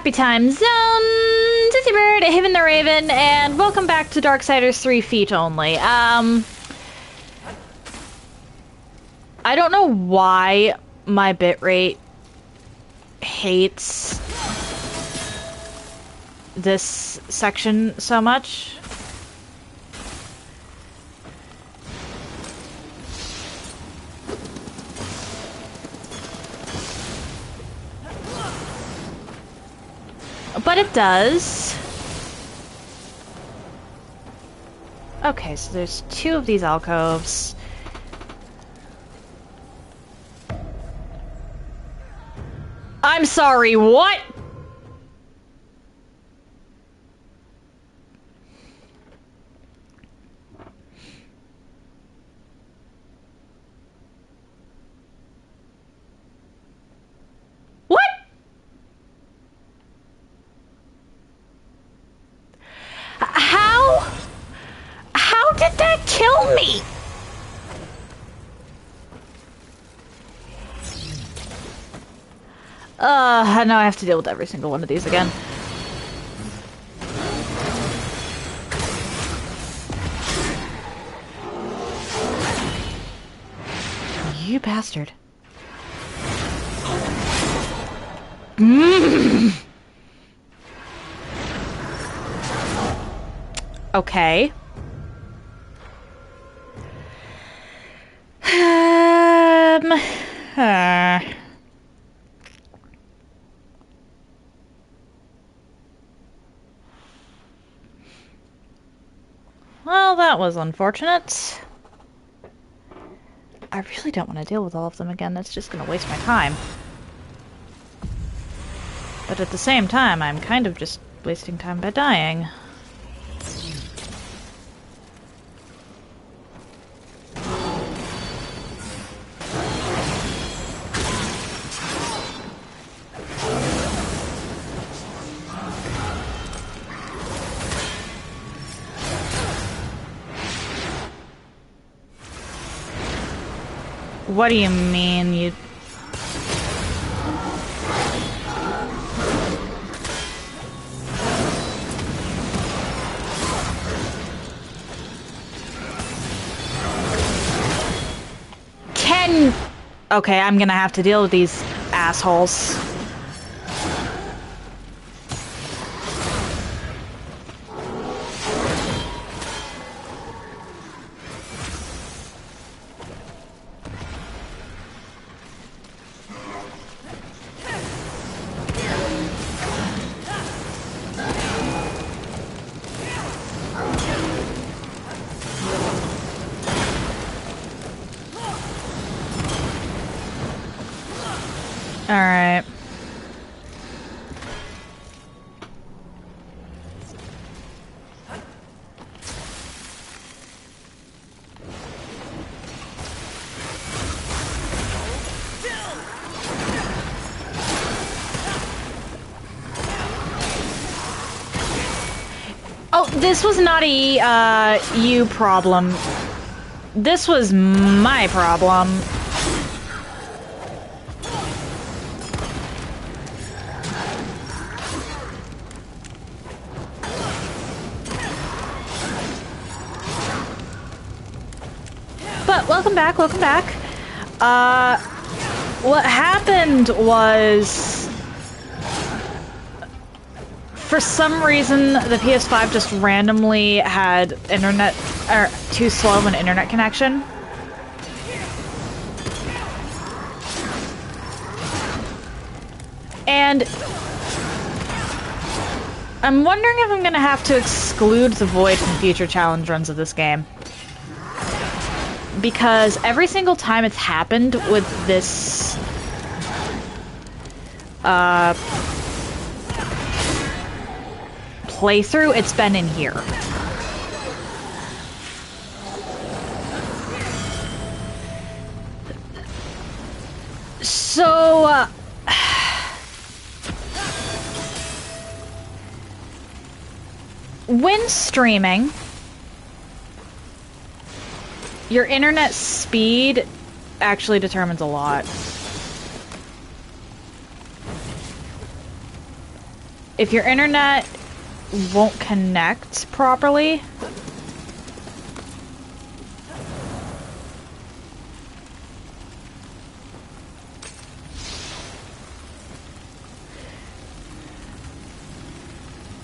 Happy time zone! Sissy Bird, Haven the Raven, and welcome back to Darksiders 3 feet only. I don't know why my bitrate hates this section so much. But it does. Okay, so there's two of these alcoves. I'm sorry, what? What? How did that kill me? Now I have to deal with every single one of these again. You bastard. Okay. Well, that was unfortunate. I really don't want to deal with all of them again. That's just going to waste my time. But at the same time, I'm kind of just wasting time by dying. What do you mean, you... Okay, I'm gonna have to deal with these assholes. Alright. Oh, this was not a, you problem. This was my problem. Welcome back. What happened was, for some reason, the PS5 just randomly had internet, or too slow of an internet connection. And I'm wondering if I'm gonna have to exclude the Void from future challenge runs of this game. Because every single time it's happened with this playthrough, it's been in here. So, when streaming, your internet speed actually determines a lot. if your internet won't connect properly,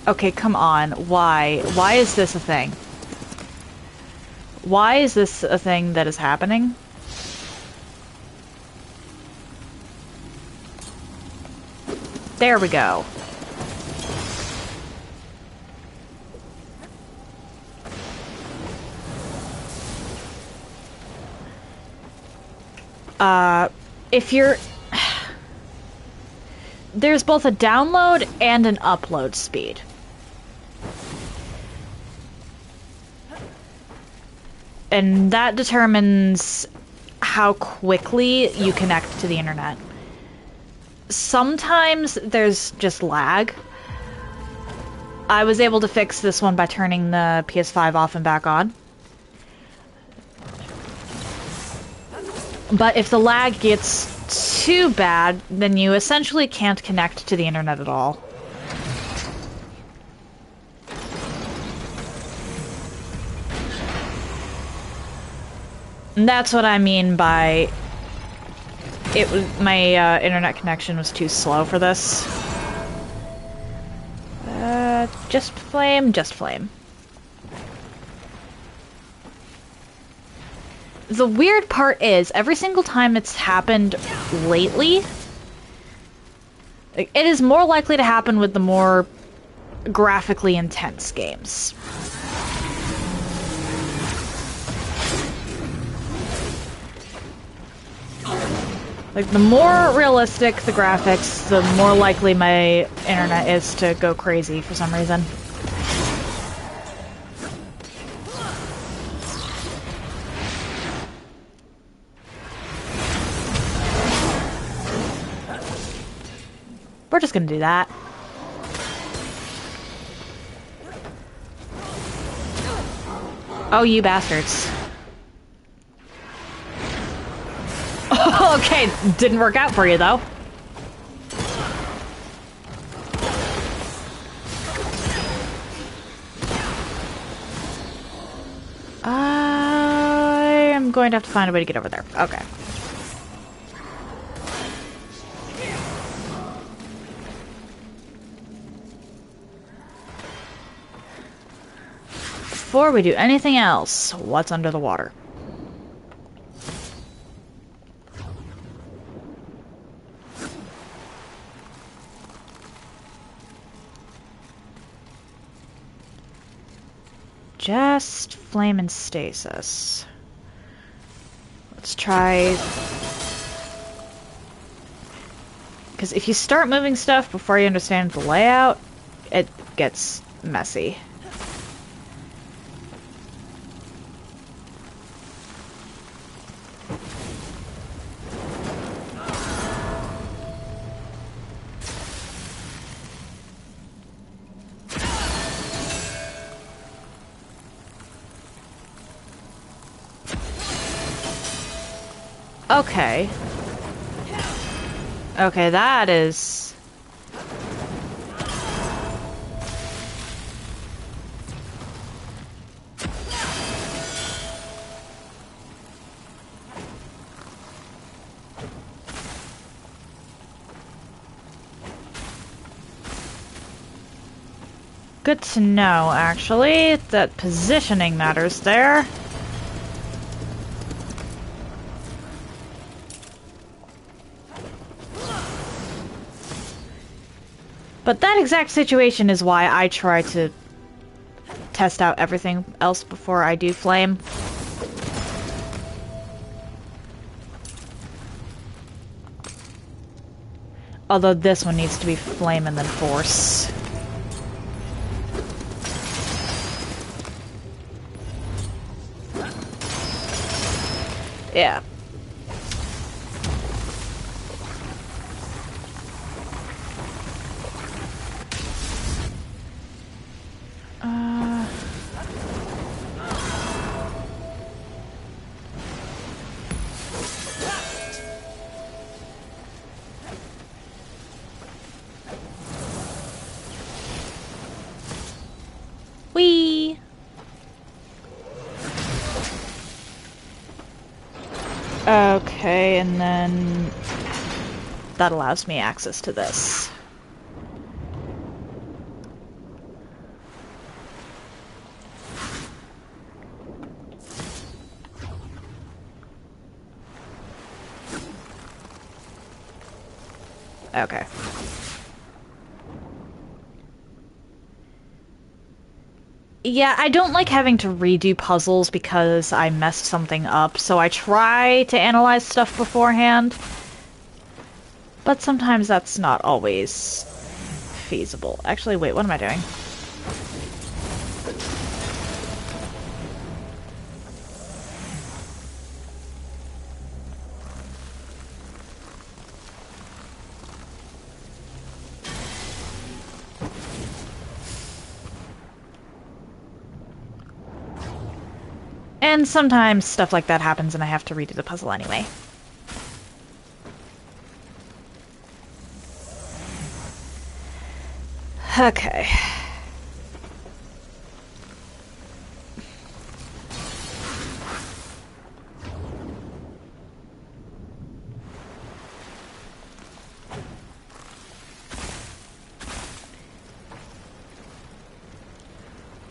okay, come on. Why? Why is this a thing? Why is this a thing that is happening? There we go. If you're... There's both a download and an upload speed. And that determines how quickly you connect to the internet. Sometimes there's just lag. I was able to fix this one by turning the PS5 off and back on. But if the lag gets too bad, then you essentially can't connect to the internet at all. And that's what I mean by my internet connection was too slow for this. Just flame, just flame. The weird part is, every single time it's happened lately, it is more likely to happen with the more graphically intense games. Like, the more realistic the graphics, the more likely my internet is to go crazy for some reason. We're just gonna do that. Oh, you bastards. Okay, didn't work out for you, though. I am going to have to find a way to get over there. Okay. Before we do anything else, what's under the water? Just flame and stasis. Let's try... Because if you start moving stuff before you understand the layout, it gets messy. Okay. Okay, that is... Good to know, actually, that positioning matters there. But that exact situation is why I try to test out everything else before I do flame. Although this one needs to be flame and then force. Yeah. Okay, and then that allows me access to this. Okay. Yeah, I don't like having to redo puzzles because I messed something up, so I try to analyze stuff beforehand. But sometimes that's not always feasible. Actually, wait, what am I doing? And sometimes stuff like that happens and I have to redo the puzzle anyway. Okay.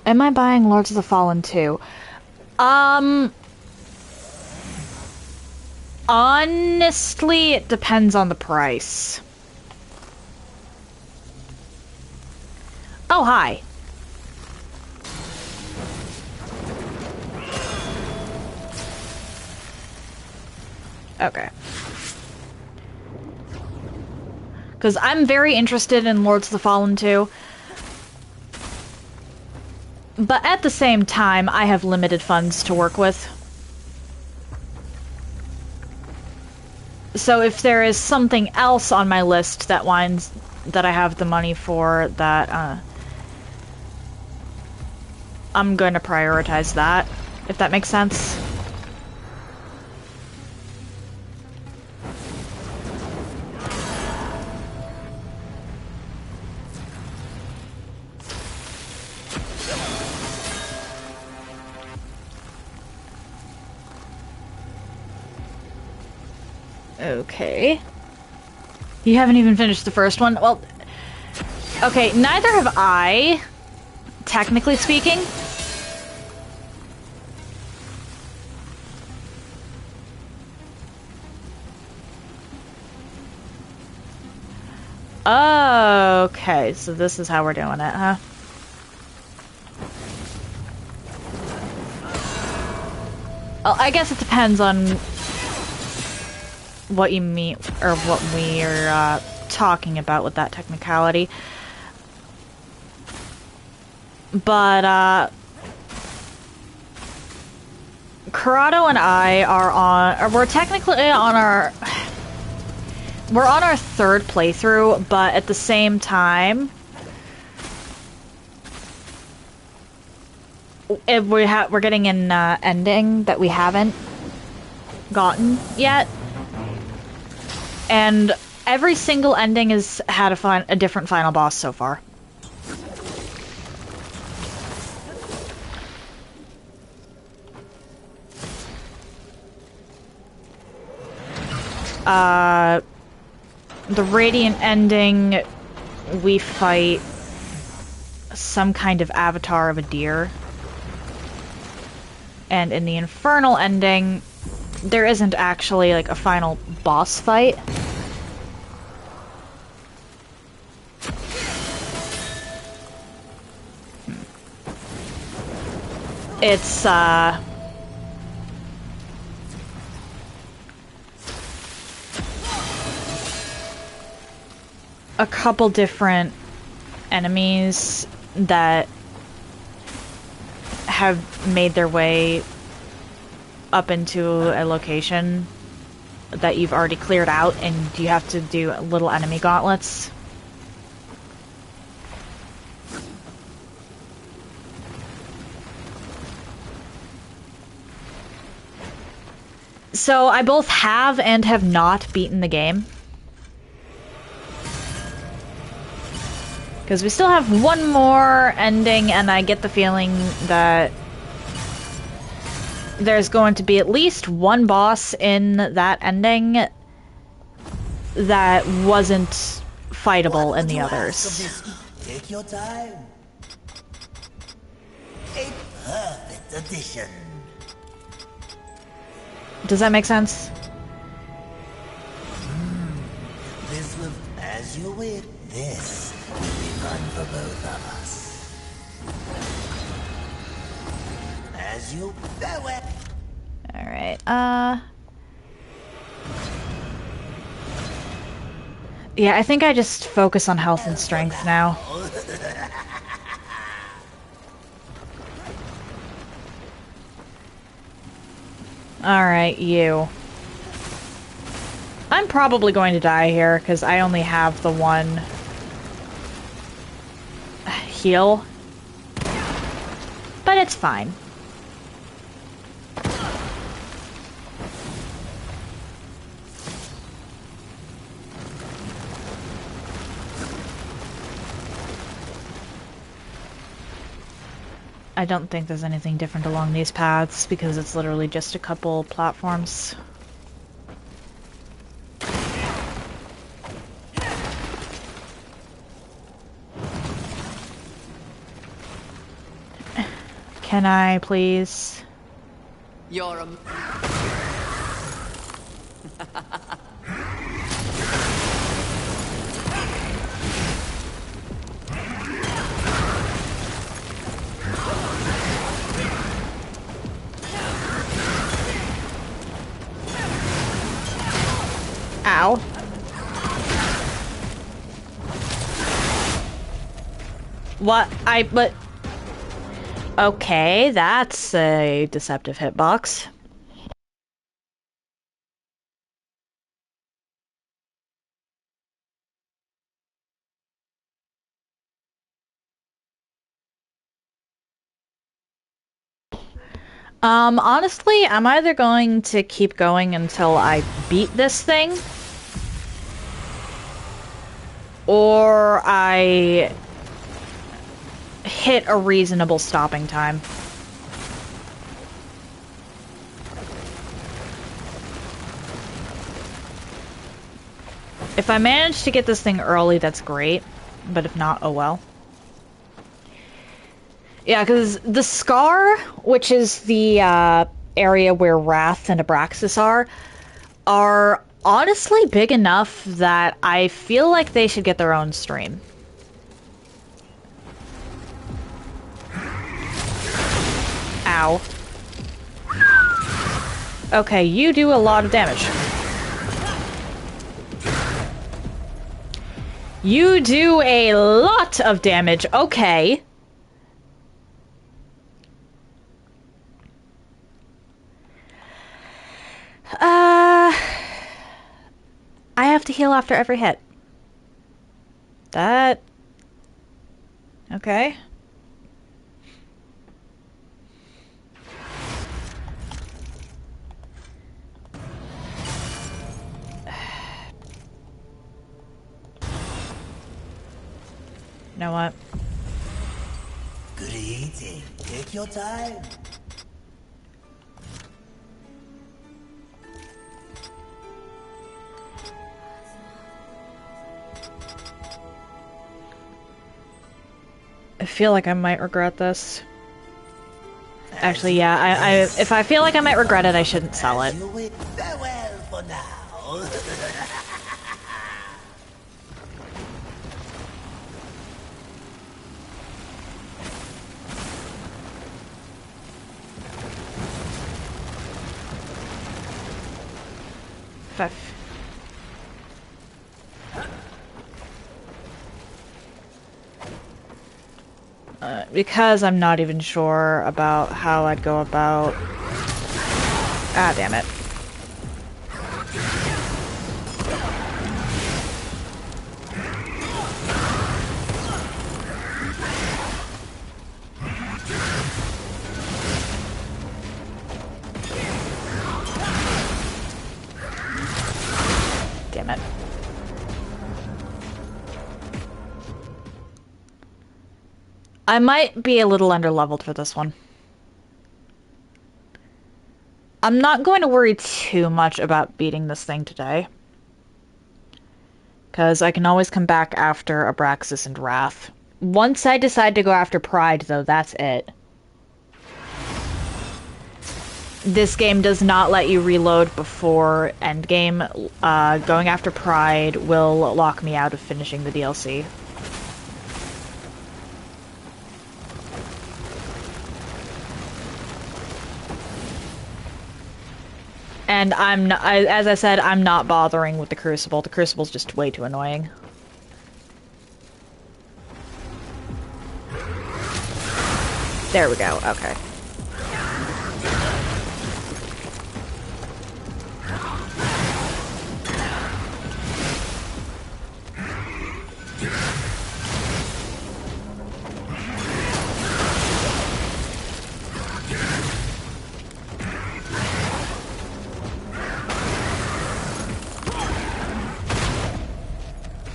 Am I buying Lords of the Fallen too? Honestly, it depends on the price. Oh, hi. Okay. Because I'm very interested in Lords of the Fallen too. But at the same time, I have limited funds to work with. So if there is something else on my list that I have the money for, that I'm going to prioritize that, if that makes sense. Okay. You haven't even finished the first one? Well, okay, neither have I, technically speaking. Okay, so this is how we're doing it, huh? Well, I guess it depends on what you mean, or what we're talking about with that technicality. But, Corrado and I are on, we're technically on our, we're on our third playthrough, but at the same time, we're getting an ending that we haven't gotten yet. And every single ending has had a different final boss so far. The Radiant ending, we fight some kind of avatar of a deer. And in the Infernal ending, there isn't actually like a final boss fight. It's a couple different enemies that have made their way up into a location that you've already cleared out, and you have to do little enemy gauntlets. So I both have and have not beaten the game. Because we still have one more ending, and I get the feeling that there's going to be at least one boss in that ending that wasn't fightable in the others. Take your time. A perfect addition. Does that make sense? This will, as you wish, this will be fun for both of us. As you farewell. Alright, yeah, I think I just focus on health and strength now. Alright, you. I'm probably going to die here, because I only have the one heal. But it's fine. I don't think there's anything different along these paths, because it's literally just a couple platforms. Can I, please? You're a... Ow. What? But... Okay, that's a deceptive hitbox. Honestly, I'm either going to keep going until I beat this thing, or I hit a reasonable stopping time. If I manage to get this thing early, that's great, but if not, oh well. Yeah, because the Scar, which is the area where Wrath and Abraxas are honestly big enough that I feel like they should get their own stream. Ow. Okay, you do a lot of damage. You do a lot of damage, okay. I have to heal after every hit. That... Okay. You know what? Good eating. Take your time. I feel like I might regret this. Actually, yeah, if I feel like I might regret it, I shouldn't sell it. Farewell for now. Because I'm not even sure about how I'd go about... Ah, damn it. Damn it. I might be a little underleveled for this one. I'm not going to worry too much about beating this thing today. Because I can always come back after Abraxas and Wrath. Once I decide to go after Pride, though, that's it. This game does not let you reload before endgame. Going after Pride will lock me out of finishing the DLC. And I'm not, as I said, I'm not bothering with the Crucible. The Crucible's just way too annoying. There we go, okay.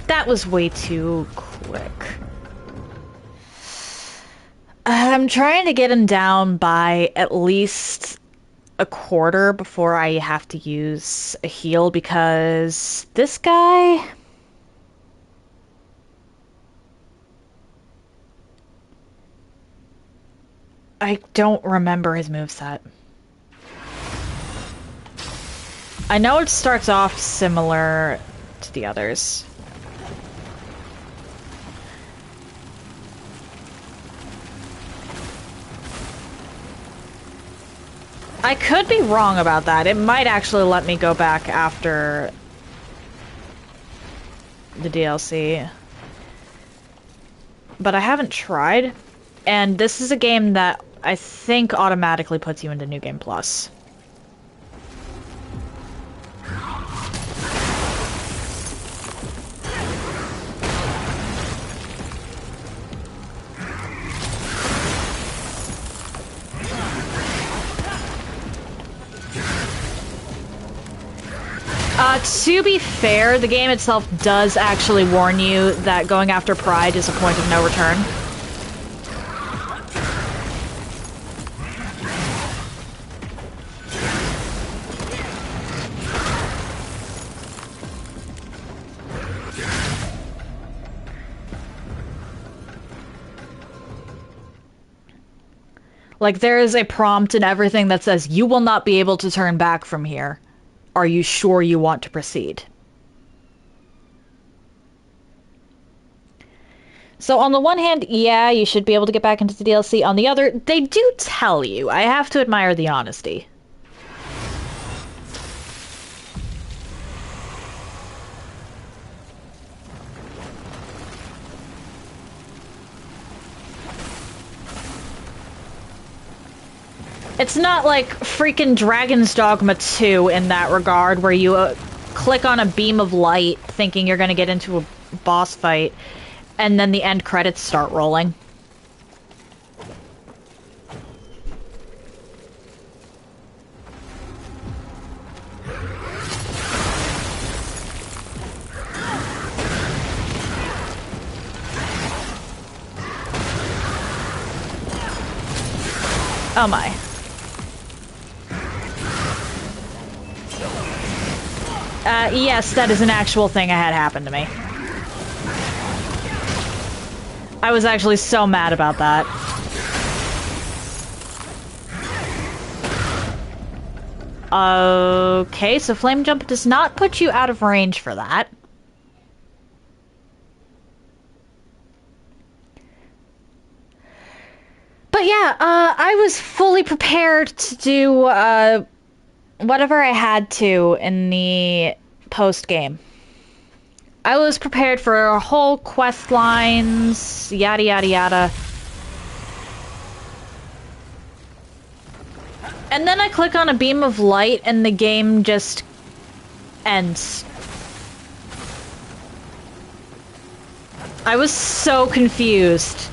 That was way too quick. I'm trying to get him down by at least a quarter before I have to use a heal because this guy... I don't remember his moveset. I know it starts off similar to the others. I could be wrong about that. It might actually let me go back after the DLC. But I haven't tried. And this is a game that I think automatically puts you into New Game Plus. To be fair, the game itself does actually warn you that going after Pride is a point of no return. Like, there is a prompt and everything that says, you will not be able to turn back from here. Are you sure you want to proceed? So on the one hand, yeah, you should be able to get back into the DLC. On the other, they do tell you. I have to admire the honesty. It's not like freaking Dragon's Dogma 2 in that regard, where you click on a beam of light thinking you're going to get into a boss fight, and then the end credits start rolling. Oh my. Yes, that is an actual thing I had happen to me. I was actually so mad about that. Okay, so Flame Jump does not put you out of range for that. But yeah, I was fully prepared to do, whatever I had to in the post-game. I was prepared for whole quest lines, yada yada yada. And then I click on a beam of light and the game just ends. I was so confused.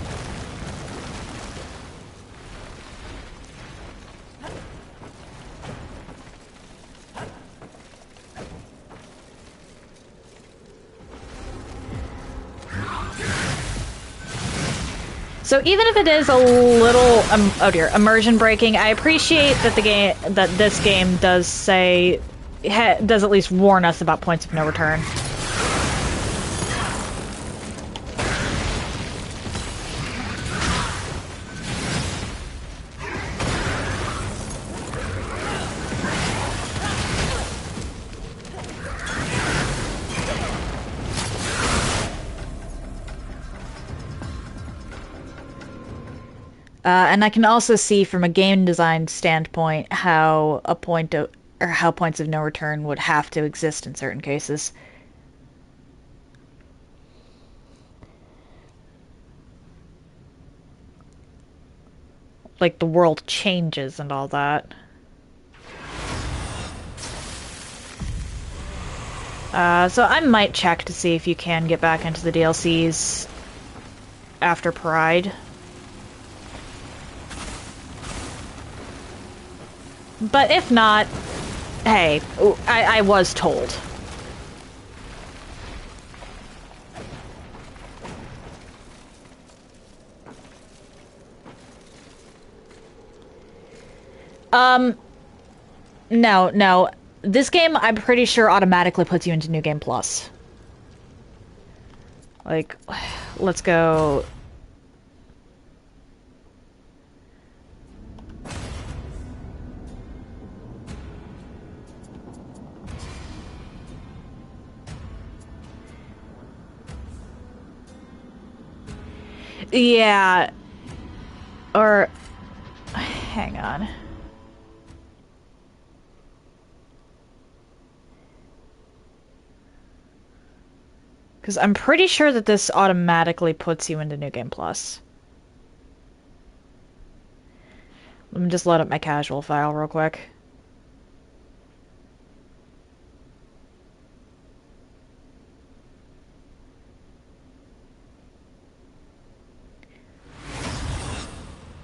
So even if it is a little, oh dear, immersion breaking, I appreciate that this game does say, does at least warn us about points of no return. And I can also see from a game design standpoint how how points of no return would have to exist in certain cases. Like the world changes and all that. So I might check to see if you can get back into the DLCs after Pride. But if not, hey, I was told. No. This game, I'm pretty sure, automatically puts you into New Game Plus. Like, let's go... Yeah. Or... Hang on. Because I'm pretty sure that this automatically puts you into New Game Plus. Let me just load up my casual file real quick.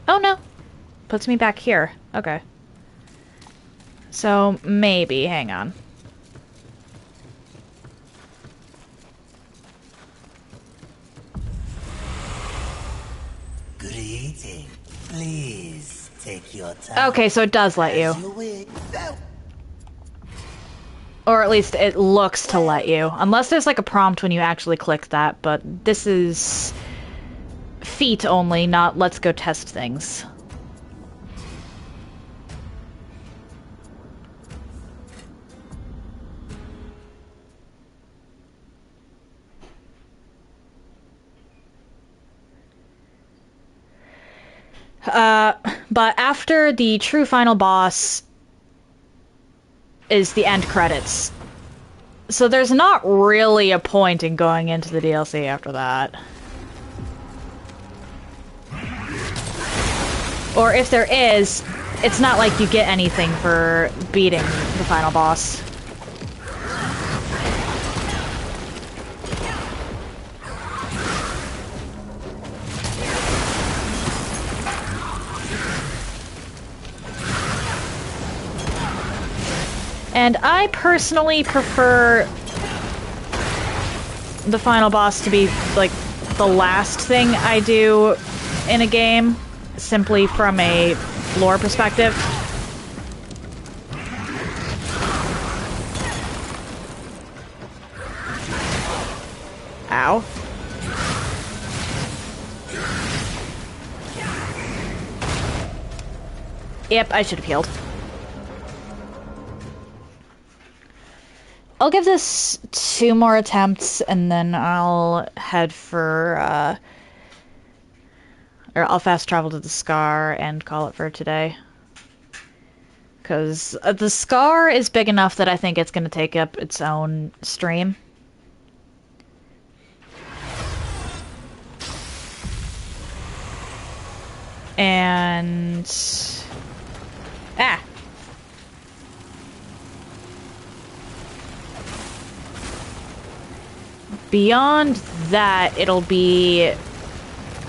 Oh no! Puts me back here. Okay. So, maybe. Hang on. Greeting. Please take your time. Okay, so it does let you. As you wish. Or at least it looks to let you. Unless there's like a prompt when you actually click that, but this is feet only, not let's go test things. But after the true final boss is the end credits. So there's not really a point in going into the DLC after that. Or if there is, it's not like you get anything for beating the final boss. And I personally prefer the final boss to be, like, the last thing I do in a game, simply from a lore perspective. Ow. Yep, I should have healed. I'll give this 2 more attempts, and then I'll head for, or I'll fast travel to the Scar and call it for today. Because the Scar is big enough that I think it's going to take up its own stream. And... Ah! Beyond that, it'll be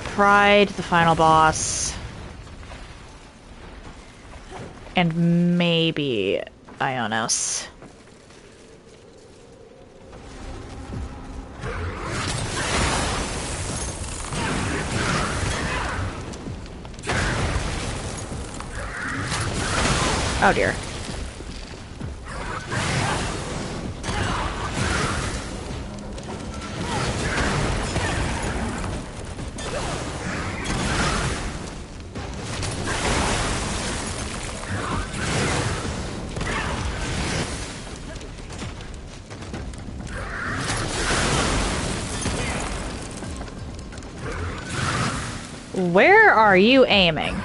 Pride, the final boss, and maybe Ionos. Oh dear. Where are you aiming?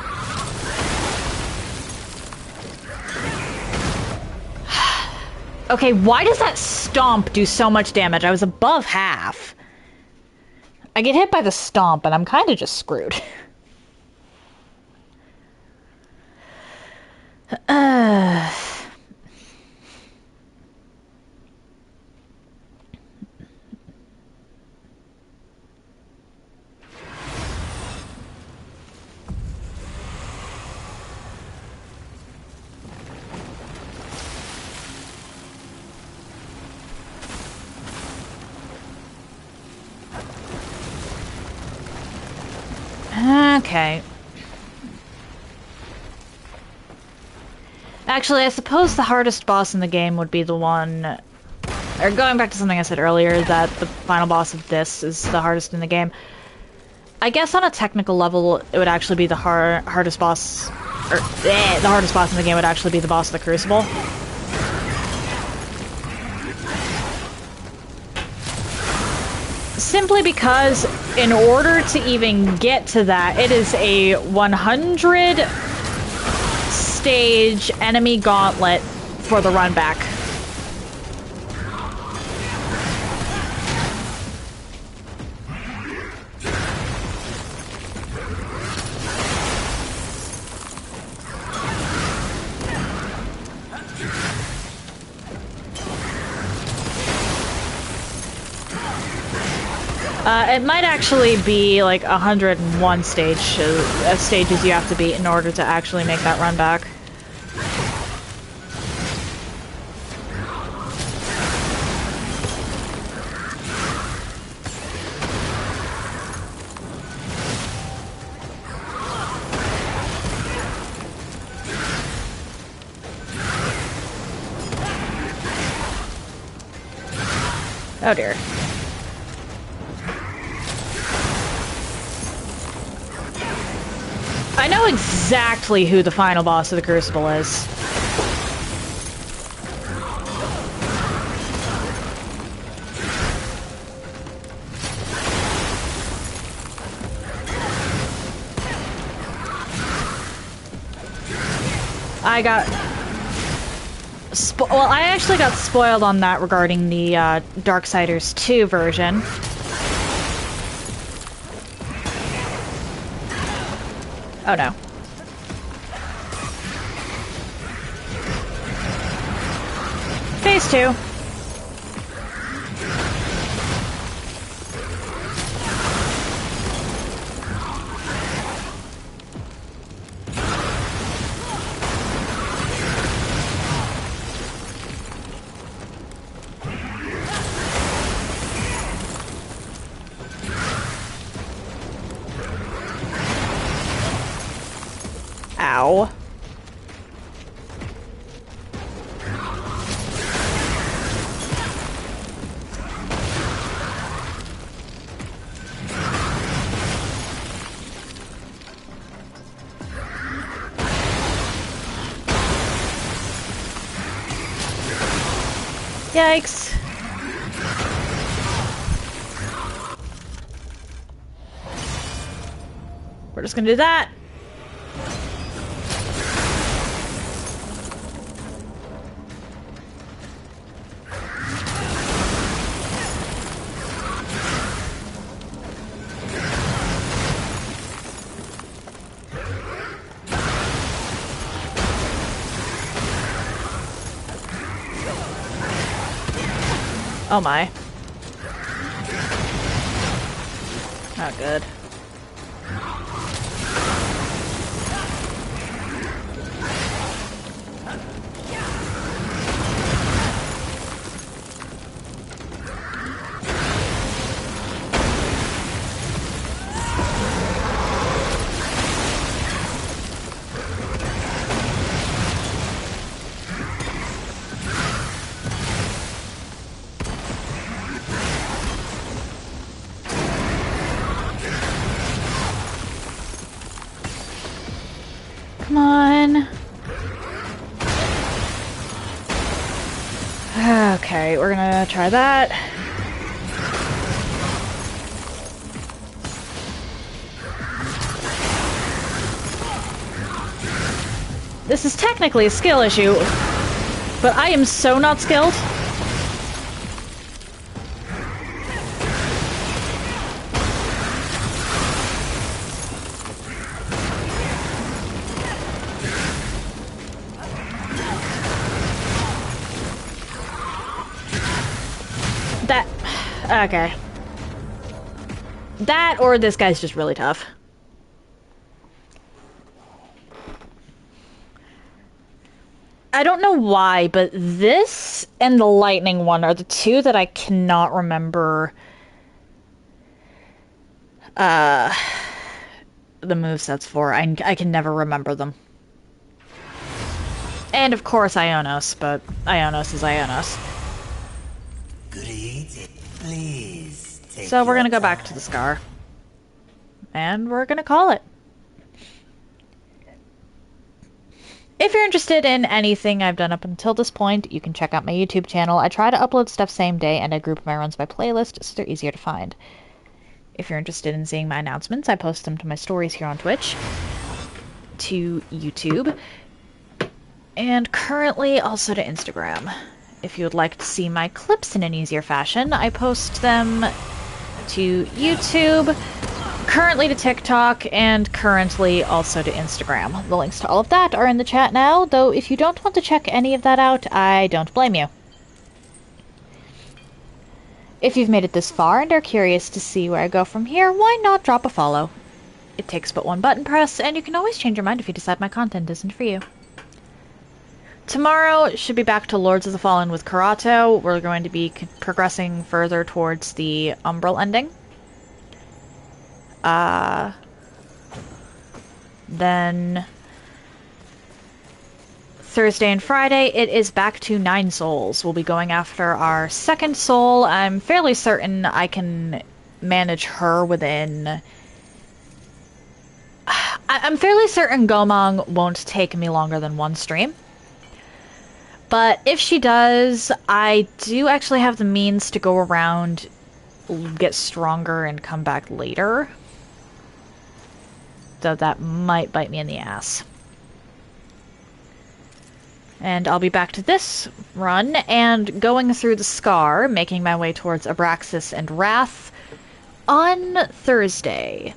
Okay, why does that stomp do so much damage? I was above half. I get hit by the stomp and I'm kind of just screwed. Okay. Actually, I suppose the hardest boss in the game would be the one... Or going back to something I said earlier, that the final boss of this is the hardest in the game. I guess on a technical level, it would actually be the hardest boss... Or, the hardest boss in the game would actually be the boss of the Crucible. Simply because, in order to even get to that, it is a 100 stage enemy gauntlet for the run back. It might actually be like 101 stages you have to beat in order to actually make that run back. Oh dear. I know exactly who the final boss of the Crucible is. I got... well, I actually got spoiled on that regarding the Darksiders 2 version. Oh no. Phase 2. Ow. Yikes. We're just gonna do that. Oh my. Not good. Okay, we're gonna try that. This is technically a skill issue, but I am so not skilled. Okay. That or this guy's just really tough. I don't know why, but this and the lightning one are the two that I cannot remember the movesets for. I can never remember them. And of course Ionos, but Ionos is Ionos. Great. Please take So we're your gonna go back time. to the Scar. And we're gonna call it. If you're interested in anything I've done up until this point, you can check out my YouTube channel. I try to upload stuff same day, and I group my runs by playlist, so they're easier to find. If you're interested in seeing my announcements, I post them to my stories here on Twitch, to YouTube, and currently also to Instagram. If you would like to see my clips in an easier fashion, I post them to YouTube, currently to TikTok, and currently also to Instagram. The links to all of that are in the chat now, though if you don't want to check any of that out, I don't blame you. If you've made it this far and are curious to see where I go from here, why not drop a follow? It takes but one button press, and you can always change your mind if you decide my content isn't for you. Tomorrow should be back to Lords of the Fallen with Karato. We're going to be progressing further towards the Umbral ending. Then Thursday and Friday, it is back to 9 souls. We'll be going after our second soul. I'm fairly certain I can manage her within... I'm fairly certain Gomong won't take me longer than one stream. But if she does, I do actually have the means to go around, get stronger, and come back later. Though that might bite me in the ass. And I'll be back to this run, and going through the Scar, making my way towards Abraxas and Wrath on Thursday.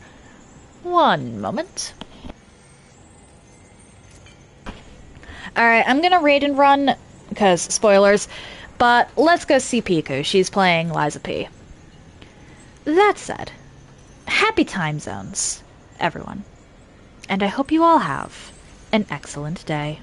One moment. Alright, I'm gonna raid and run, because spoilers, but let's go see Piku. She's playing Liza P. That said, happy time zones, everyone. And I hope you all have an excellent day.